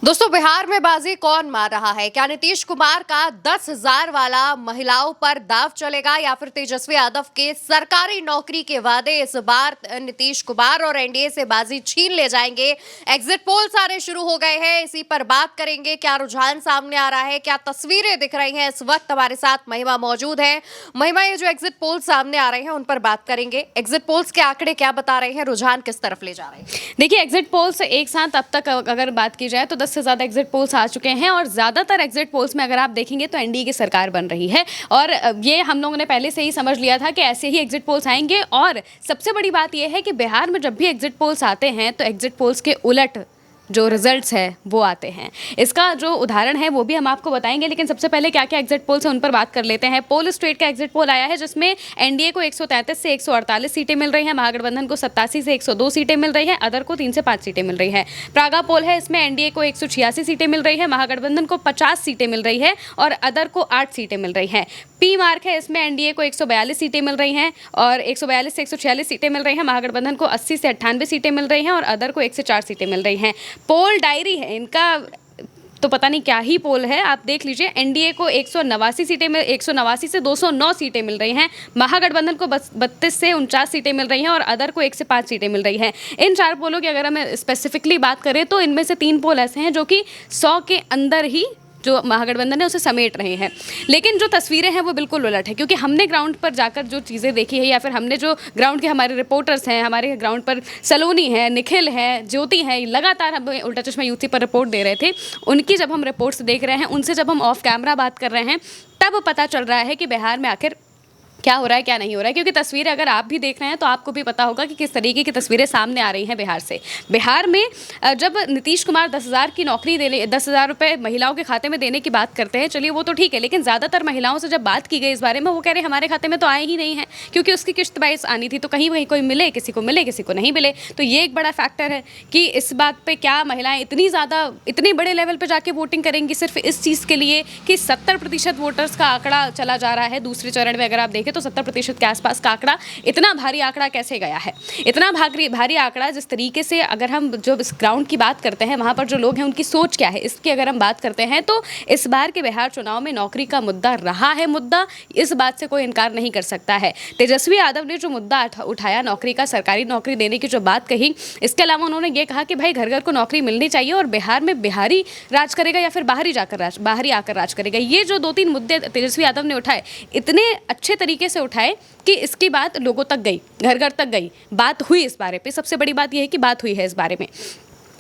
दोस्तों, बिहार में बाजी कौन मार रहा है? क्या नीतीश कुमार का 10,000 वाला महिलाओं पर दांव चलेगा या फिर तेजस्वी यादव के सरकारी नौकरी के वादे इस बार नीतीश कुमार और एनडीए से बाजी छीन ले जाएंगे? एग्जिट पोल्स आने शुरू हो गए हैं, इसी पर बात करेंगे। क्या रुझान सामने आ रहा है, क्या तस्वीरें दिख रही हैं? इस वक्त हमारे साथ महिमा मौजूद है। महिमा, ये जो एग्जिट पोल्स सामने आ रहे हैं उन पर बात करेंगे। एग्जिट पोल्स के आंकड़े क्या बता रहे हैं? रुझान किस तरफ ले जा रहे हैं? देखिए, एग्जिट पोल्स एक साथ अब तक अगर बात की जाए तो 10 से ज़्यादा एग्जिट पोल्स आ चुके हैं और ज़्यादातर एग्जिट पोल्स में अगर आप देखेंगे तो एनडीए की सरकार बन रही है। और ये हम लोगों ने पहले से ही समझ लिया था कि ऐसे ही एग्जिट पोल्स आएंगे। और सबसे बड़ी बात यह है कि बिहार में जब भी एग्जिट पोल्स आते हैं तो एग्जिट पोल्स के उलट जो रिजल्ट्स है वो आते हैं। इसका जो उदाहरण है वो भी हम आपको बताएंगे, लेकिन सबसे पहले क्या क्या एग्जिट पोल्स है उन पर बात कर लेते हैं। पोल स्ट्रेट का एग्जिट पोल आया है जिसमें एनडीए को 133 से 148 सीटें मिल रही हैं, महागठबंधन को 87 से 102 सीटें मिल रही हैं, अदर को 3 से 5 सीटें मिल रही हैं। प्रागा पोल है, इसमें एनडीए को 186 सीटें मिल रही है, महागठबंधन को 50 सीटें मिल रही है और अदर को 8 सीटें मिल रही हैं। पी मार्क है, इसमें एनडीए को 142 सीटें मिल रही हैं और 142 से 146 सीटें मिल रही हैं, महागठबंधन को 80 से 98 सीटें मिल रही हैं और अदर को 1 से 4 सीटें मिल रही हैं। पोल डायरी है इनका, तो पता नहीं क्या ही पोल है, आप देख लीजिए। एनडीए को 189 सीटें 189 से 209 सीटें मिल रही हैं, महागठबंधन को 32 से 49 सीटें मिल रही हैं और अदर को 1 से 5 सीटें मिल रही हैं। इन 4 पोलों की अगर हम स्पेसिफिकली बात करें तो इनमें से 3 पोल ऐसे हैं जो कि 100 के अंदर ही जो महागठबंधन है उसे समेट रहे हैं। लेकिन जो तस्वीरें हैं वो बिल्कुल उलट है, क्योंकि हमने ग्राउंड पर जाकर जो चीज़ें देखी है या फिर हमने जो ग्राउंड के हमारे रिपोर्टर्स हैं, हमारे ग्राउंड पर सलोनी है, निखिल है, ज्योति है, लगातार हम उल्टा चश्मा यूथी पर रिपोर्ट दे रहे थे। उनकी जब हम रिपोर्ट्स देख रहे हैं, उनसे जब हम ऑफ कैमरा बात कर रहे हैं, तब पता चल रहा है कि बिहार में आखिर क्या हो रहा है, क्या नहीं हो रहा है। क्योंकि तस्वीरें अगर आप भी देख रहे हैं तो आपको भी पता होगा कि किस तरीके की तस्वीरें सामने आ रही हैं बिहार से। बिहार में जब नीतीश कुमार 10,000 की नौकरी देने, 10,000 रुपये महिलाओं के खाते में देने की बात करते हैं, चलिए वो तो ठीक है, लेकिन ज़्यादातर महिलाओं से जब बात की गई इस बारे में, वो कह रहे हमारे खाते में तो आए ही नहीं है, क्योंकि उसकी किश्त वाइज आनी थी, तो कहीं वहीं कोई मिले, किसी को नहीं मिले। तो ये एक बड़ा फैक्टर है कि इस बात पर क्या महिलाएँ इतनी बड़े लेवल पर जाके वोटिंग करेंगी सिर्फ इस चीज़ के लिए कि 70% वोटर्स का आंकड़ा चला जा रहा है। दूसरे चरण में अगर आप देखें तो 70% के आसपास का आंकड़ा, इतना भारी आंकड़ा कैसे गया है? इतना भारी आंकड़ा, जिस तरीके से अगर हम जो इस ग्राउंड की बात करते हैं, वहाँ पर जो लोग हैं उनकी सोच क्या है, इसकी अगर हम बात करते हैं तो इस बार के बिहार चुनाव में नौकरी का मुद्दा रहा है मुद्दा, इस बात से कोई इनकार नहीं कर सकता है। तेजस्वी यादव ने जो मुद्दा उठाया, नौकरी का, सरकारी नौकरी देने की जो बात कही, इसके अलावा उन्होंने ये कहा कि भाई घर घर को नौकरी मिलनी चाहिए और बिहार में बिहारी राज करेगा या फिर बाहरी आकर राज करेगा। ये जो 2-3 मुद्दे तेजस्वी यादव ने उठाए, इतने अच्छे तरीके से उठाए कि इसकी बात लोगों तक गई, घर घर तक गई, बात हुई इस बारे पे। सबसे बड़ी बात यह है कि बात हुई है इस बारे में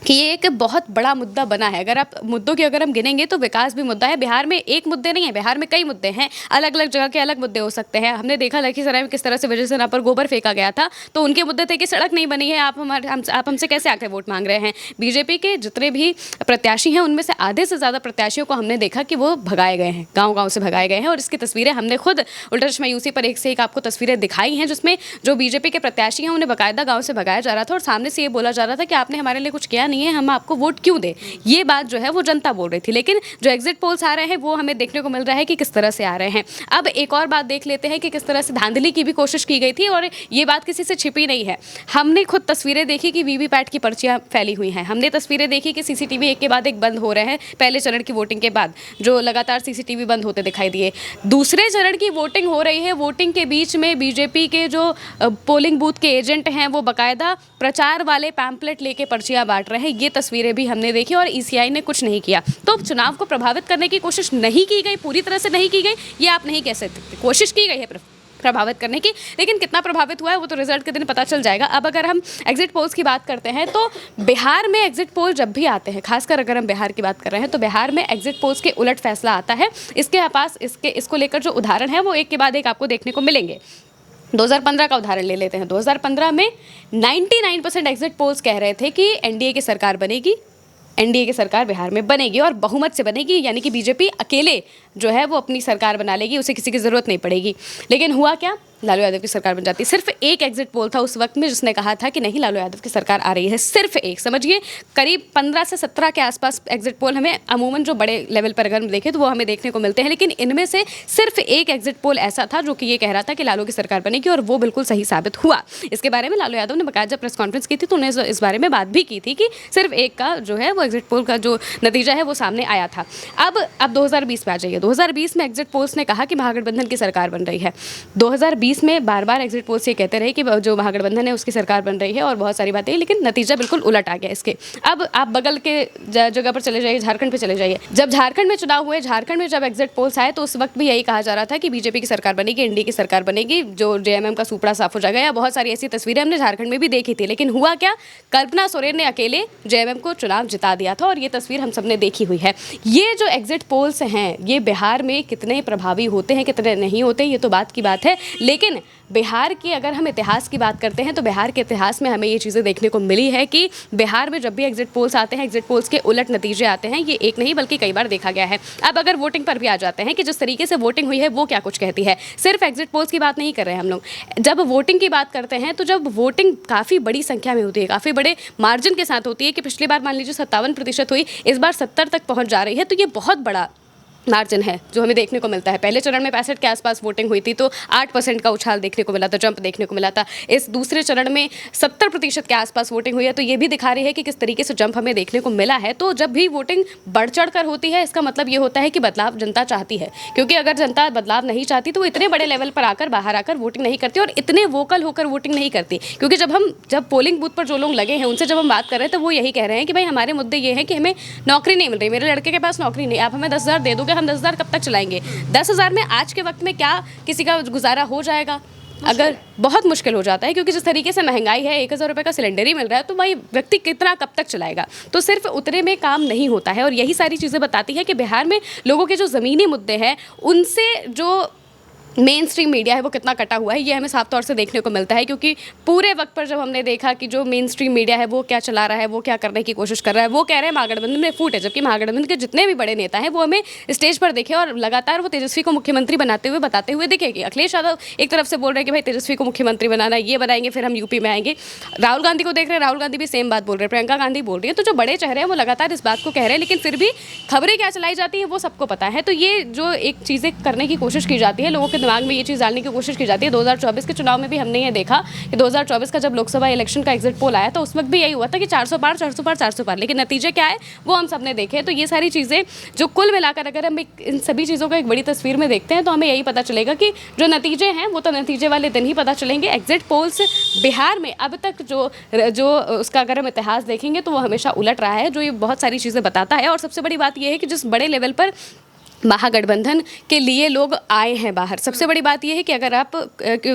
कि ये एक बहुत बड़ा मुद्दा बना है। अगर आप मुद्दों की अगर हम गिनेंगे तो विकास भी मुद्दा है। बिहार में एक मुद्दे नहीं है, बिहार में कई मुद्दे हैं, अलग अलग जगह के अलग मुद्दे हो सकते हैं। हमने देखा लखीसराय में किस तरह से विजय सिन्हा पर गोबर फेंका गया था, तो उनके मुद्दे थे कि सड़क नहीं बनी है, आप हमसे कैसे आकर वोट मांग रहे हैं। बीजेपी के जितने भी प्रत्याशी हैं उनमें से आधे से ज़्यादा प्रत्याशियों को हमने देखा कि वो भगाए गए हैं, गाँव से भगाए गए हैं। और इसकी तस्वीरें हमने खुद उल्टा चश्मा यूसी पर एक से एक आपको तस्वीरें दिखाई हैं, जिसमें जो बीजेपी के प्रत्याशी हैं उन्हें बाकायदा गाँव से भगाया जा रहा था और सामने से ये बोला जा रहा था कि आपने हमारे लिए कुछ किया नहीं है, हम आपको वोट क्यों दे। ये बात जो है वो जनता बोल रही थी। लेकिन जो एग्जिट पोल्स आ रहे हैं वो हमें देखने को मिल रहा है कि किस तरह से आ रहे हैं। अब एक और बात देख लेते हैं कि किस तरह से धांधली की भी कोशिश की गई थी और ये बात किसी से छिपी नहीं है। हमने खुद तस्वीरें देखी कि वीवीपैट की पर्चियां फैली हुई हैं, हमने तस्वीरें देखी कि सीसीटीवी एक के बाद एक बंद हो रहे हैं। पहले चरण की वोटिंग के बाद जो लगातार सीसीटीवी बंद होते दिखाई दिए, दूसरे चरण की वोटिंग हो रही है। वोटिंग के बीच में बीजेपी के जो पोलिंग बूथ के एजेंट हैं वो बाकायदा प्रचार वाले पैम्पलेट लेके पर्चियां बांट रहे हैं। ये तस्वीरें भी हमने देखी और ईसीआई ने कुछ नहीं किया। तो चुनाव को प्रभावित करने की कोशिश नहीं की गई, पूरी तरह से नहीं की गई, ये आप नहीं कह सकते। कोशिश की गई है प्रभावित करने की, लेकिन कितना प्रभावित हुआ है वो तो रिजल्ट के दिन पता चल जाएगा। अब अगर हम एग्जिट पोल्स की बात करते हैं तो बिहार में एग्जिट पोल जब भी आते हैं, खासकर अगर हम बिहार की बात कर रहे हैं, तो बिहार में एग्जिट पोल्स के उलट फैसला आता है। इसके पास इसको लेकर जो उदाहरण है वो एक के बाद एक आपको देखने को मिलेंगे। 2015 का उदाहरण ले लेते हैं। 2015 में 99% एग्जिट पोल्स कह रहे थे कि एनडीए की सरकार बनेगी, एनडीए की सरकार बिहार में बनेगी और बहुमत से बनेगी, यानी कि बीजेपी अकेले जो है वो अपनी सरकार बना लेगी, उसे किसी की ज़रूरत नहीं पड़ेगी। लेकिन हुआ क्या? लालू यादव की सरकार बन जाती। सिर्फ एक एग्जिट पोल था उस वक्त में जिसने कहा था कि नहीं, लालू यादव की सरकार आ रही है, सिर्फ एक। समझिए, करीब 15 से 17 के आसपास एग्जिट पोल हमें अमूमन जो बड़े लेवल पर अगर हम देखें तो वो हमें देखने को मिलते हैं, लेकिन इनमें से सिर्फ एक एग्जिट पोल ऐसा था जो कि ये कह रहा था कि लालू की सरकार बनेगी, और वो बिल्कुल सही साबित हुआ। इसके बारे में लालू यादव ने बाकायदा प्रेस कॉन्फ्रेंस की थी, तो उन्होंने इस बारे में बात भी की थी कि सिर्फ एक का जो है वो एग्जिट पोल का जो नतीजा है वो सामने आया था। अब 2020 में आ जाइए। 2020 में एग्जिट पोल्स ने कहा कि महागठबंधन की सरकार बन रही है। 2020 में बार बार एग्जिट पोल्स ये कहते रहे कि जो महागठबंधन है उसकी सरकार बन रही है और बहुत सारी बातें, लेकिन नतीजा बिल्कुल उलट आ गया इसके। अब आप बगल के जगह पर चले जाइए, झारखंड पे चले जाइए। जब झारखंड में चुनाव हुए, झारखंड में जब एग्जिट पोल्स आए तो उस वक्त भी यही कहा जा रहा था कि बीजेपी की सरकार बनेगी, एनडीए की सरकार बनेगी, जो जेएमएम का सुपड़ा साफ हो जाएगा, या बहुत सारी ऐसी तस्वीरें हमने झारखंड में भी देखी थी। लेकिन हुआ क्या, कल्पना सोरेन ने अकेले जेएमएम को चुनाव जिता दिया था, और ये तस्वीर हम सबने देखी हुई है। ये जो एग्जिट पोल्स हैं ये बिहार में कितने प्रभावी होते हैं, कितने नहीं होते, ये तो बात की बात है। लेकिन बिहार की अगर हम इतिहास की बात करते हैं तो बिहार के इतिहास में हमें ये चीज़ें देखने को मिली है कि बिहार में जब भी एग्जिट पोल्स आते हैं, एग्जिट पोल्स के उलट नतीजे आते हैं। ये एक नहीं बल्कि कई बार देखा गया है। अब अगर वोटिंग पर भी आ जाते हैं कि जिस तरीके से वोटिंग हुई है वो क्या कुछ कहती है, सिर्फ एग्जिट पोल्स की बात नहीं कर रहे हैं हम लोग। जब वोटिंग की बात करते हैं तो जब वोटिंग काफ़ी बड़ी संख्या में होती है, काफ़ी बड़े मार्जिन के साथ होती है, कि पिछली बार मान लीजिए 57% हुई, इस बार 70 तक पहुँच जा रही है, तो ये बहुत बड़ा मार्जिन है जो हमें देखने को मिलता है। पहले चरण में 65 के आसपास वोटिंग हुई थी तो 8% का उछाल देखने को मिला था, जंप देखने को मिला था। इस दूसरे चरण में 70% के आसपास वोटिंग हुई है, तो ये भी दिखा रही है कि किस तरीके से जंप हमें देखने को मिला है। तो जब भी वोटिंग बढ़ चढ़ कर होती है, इसका मतलब ये होता है कि बदलाव जनता चाहती है, क्योंकि अगर जनता बदलाव नहीं चाहती तो वो इतने बड़े लेवल पर आकर बाहर आकर वोटिंग नहीं करती और इतने वोकल होकर वोटिंग नहीं करती। क्योंकि जब पोलिंग बूथ पर जो लोग लगे हैं उनसे जब हम बात कर रहे हैं तो वो यही कह रहे हैं कि भाई हमारे मुद्दे ये हैं कि हमें नौकरी नहीं मिल रही, मेरे लड़के के पास नौकरी नहीं, आप हमें 10,000 दे दोगे, हम 10,000 कब तक चलाएंगे। 10,000 में आज के वक्त में क्या किसी का गुजारा हो जाएगा? अगर बहुत मुश्किल हो जाता है, क्योंकि जिस तरीके से महंगाई है, 1,000 रुपये का सिलेंडर ही मिल रहा है, तो भाई व्यक्ति कितना कब तक चलाएगा। तो सिर्फ उतने में काम नहीं होता है, और यही सारी चीज़ें बताती है कि बिहार में लोगों के जो ज़मीनी मुद्दे हैं उनसे जो मेन स्ट्रीम मीडिया है वो कितना कटा हुआ है, ये हमें साफ तौर से देखने को मिलता है। क्योंकि पूरे वक्त पर जब हमने देखा कि जो मेन स्ट्रीम मीडिया है वो क्या चला रहा है, वो क्या करने की कोशिश कर रहा है, वो कह रहे हैं महागठबंधन में फूट है, जबकि महागठबंधन के जितने भी बड़े नेता हैं वो हमें स्टेज पर देखे और लगातार वो तेजस्वी को मुख्यमंत्री बनाते हुए बताते हुए दिखेगी। अखिलेश यादव एक तरफ से बोल रहे हैं कि भाई तेजस्वी को मुख्यमंत्री बनाना, ये बनाएंगे, फिर हम यूपी में आएंगे। राहुल गांधी को देख रहे हैं, राहुल गांधी भी सेम बात बोल रहे हैं, प्रियंका गांधी बोल रही है। तो जो बड़े चेहरे हैं वो लगातार इस बात को कह रहे हैं, लेकिन फिर भी खबरें क्या चलाई जाती हैं वो सबको पता है। तो ये जो एक चीज़ें करने की कोशिश की जाती है, लोगों के दिमाग में ये चीज़ डालने की कोशिश की जाती है। 2024 के चुनाव में भी हमने ये देखा कि 2024 का जब लोकसभा इलेक्शन का एग्जिट पोल आया तो उस वक्त भी यही हुआ था कि 400 पार 400 पार 400 पार, लेकिन नतीजे क्या है वो हम सबने देखे। तो ये सारी चीज़ें जो कुल मिलाकर अगर हम इन सभी चीज़ों को एक बड़ी तस्वीर में देखते हैं तो हमें यही पता चलेगा कि जो नतीजे हैं वो तो नतीजे वाले दिन ही पता चलेंगे। एग्जिट पोल्स बिहार में अब तक जो उसका अगर हम इतिहास देखेंगे तो वो हमेशा उलट रहा है, जो ये बहुत सारी चीज़ें बताता है। और सबसे बड़ी बात यह है कि जिस बड़े लेवल पर महागठबंधन के लिए लोग आए हैं बाहर, सबसे बड़ी बात यह है कि अगर आप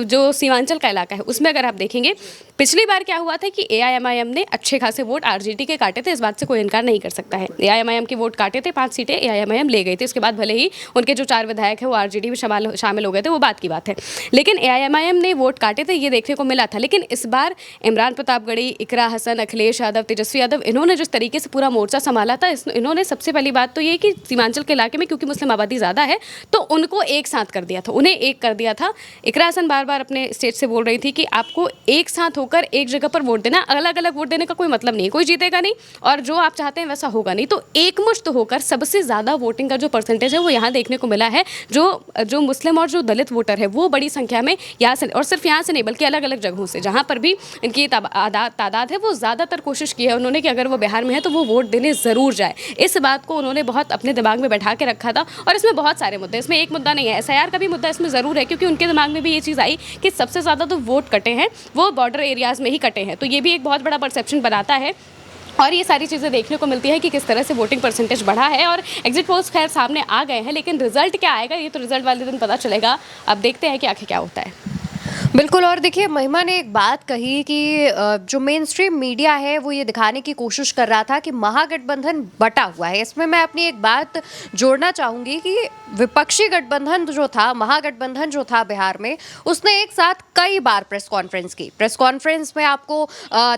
जो सीमांचल का इलाका है उसमें अगर आप देखेंगे, पिछली बार क्या हुआ था कि एआईएमआईएम ने अच्छे खासे वोट आरजेडी के काटे थे, इस बात से कोई इनकार नहीं कर सकता है। एआईएमआईएम के वोट काटे थे, 5 सीटें एआईएमआईएम ले गई थी। उसके बाद भले ही उनके जो 4 विधायक हैं वो आरजेडी में शामिल हो गए थे, वो बात की बात है, लेकिन एआईएमआईएम ने वोट काटे थे, ये देखने को मिला था। लेकिन इस बार इमरान प्रतापगढ़ी, इकरा हसन, अखिलेश यादव, तेजस्वी यादव, इन्होंने जिस तरीके से पूरा मोर्चा संभाला था, इन्होंने सबसे पहली बात तो ये कि सीमांचल के इलाके में क्योंकि मुस्लिम आबादी ज़्यादा है तो उनको एक साथ कर दिया था, उन्हें एक कर दिया था। इकरा हसन बार बार अपने स्टेज से बोल रही थी कि आपको एक साथ होकर एक जगह पर वोट देना, अलग अलग वोट देने का कोई मतलब नहीं, कोई जीतेगा नहीं और जो आप चाहते हैं वैसा होगा नहीं। तो एकमुश्त होकर सबसे ज़्यादा वोटिंग का जो परसेंटेज है वो यहाँ देखने को मिला है। जो मुस्लिम और जो दलित वोटर है वो बड़ी संख्या में यहाँ से, और सिर्फ यहाँ से नहीं बल्कि अलग अलग जगहों से जहाँ पर भी इनकी तादाद है, वो ज़्यादातर कोशिश की है उन्होंने कि अगर वो बिहार में है तो वो वोट देने ज़रूर जाए। इस बात को उन्होंने बहुत अपने दिमाग में बैठा के रखा था। और इसमें बहुत सारे मुद्दे, इसमें एक मुद्दा नहीं है, एसआईआर का भी मुद्दा इसमें ज़रूर है, क्योंकि उनके दिमाग में भी ये चीज़ आई कि सबसे ज़्यादा तो वोट कटे हैं वो बॉर्डर एरियाज़ में ही कटे हैं। तो ये भी एक बहुत बड़ा परसेप्शन बनाता है और ये सारी चीज़ें देखने को मिलती है कि किस तरह से वोटिंग परसेंटेज बढ़ा है। और एग्जिट पोल्स खैर सामने आ गए हैं, लेकिन रिजल्ट क्या आएगा ये तो रिजल्ट वाले दिन पता चलेगा। अब देखते हैं कि आखिर क्या होता है। बिल्कुल। और देखिए, महिमा ने एक बात कही कि जो मेन स्ट्रीम मीडिया है वो ये दिखाने की कोशिश कर रहा था कि महागठबंधन बटा हुआ है। इसमें मैं अपनी एक बात जोड़ना चाहूंगी कि विपक्षी गठबंधन जो था, महागठबंधन जो था बिहार में, उसने एक साथ कई बार प्रेस कॉन्फ्रेंस की। प्रेस कॉन्फ्रेंस में आपको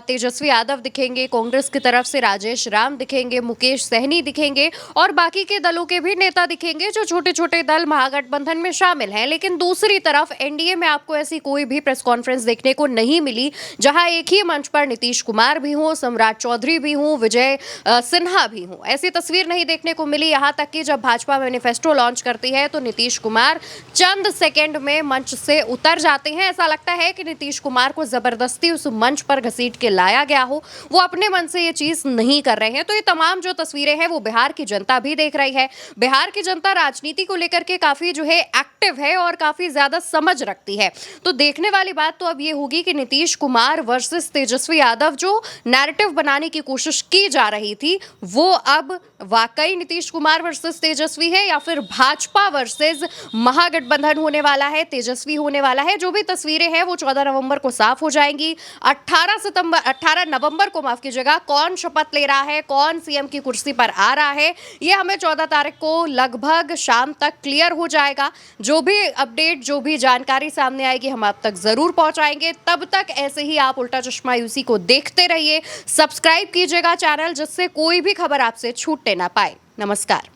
तेजस्वी यादव दिखेंगे, कांग्रेस की तरफ से राजेश राम दिखेंगे, मुकेश सहनी दिखेंगे और बाकी के दलों के भी नेता दिखेंगे जो छोटे छोटे दल महागठबंधन में शामिल हैं। लेकिन दूसरी तरफ एनडीए में आपको ऐसी कोई भी प्रेस कॉन्फ्रेंस देखने को नहीं मिली जहां एक ही मंच पर नीतीश कुमार भी हों, सम्राट चौधरी भी हों, विजय सिन्हा भी हों। ऐसी तस्वीर नहीं देखने को मिली। यहां तक कि जब भाजपा मैनिफेस्टो लॉन्च करती है तो नीतीश कुमार चंद सेकंड में मंच से उतर जाते हैं। ऐसा लगता है कि नीतीश कुमार को जबरदस्ती उस मंच पर घसीट के लाया गया हो, वो अपने मन से ये चीज नहीं कर रहे हैं। तो ये तमाम जो तस्वीरें हैं वो बिहार की जनता भी देख रही है। बिहार की जनता राजनीति को लेकर के काफी जो है एक्टिव है और काफी ज्यादा समझ रखती है। तो देखने वाली बात तो अब ये होगी कि नीतीश कुमार वर्सेस तेजस्वी यादव जो नैरेटिव बनाने की कोशिश की जा रही थी, वो अब वाकई नीतीश कुमार वर्सेस तेजस्वी है या फिर भाजपा वर्सेस महागठबंधन होने वाला है, तेजस्वी होने वाला है। जो भी तस्वीरें हैं वो 14 नवंबर को साफ हो जाएंगी। 18 नवंबर को, माफ कीजिएगा, कौन शपथ ले रहा है, कौन सीएम की कुर्सी पर आ रहा है, ये हमें 14 तारीख को लगभग शाम तक क्लियर हो जाएगा। जो भी अपडेट, जो भी जानकारी सामने आएगी हम आप तक जरूर पहुंचाएंगे। तब तक ऐसे ही आप उल्टा चश्मा यूसी को देखते रहिए, सब्सक्राइब कीजिएगा चैनल, जिससे कोई भी खबर आपसे छूटने ना पाए। नमस्कार।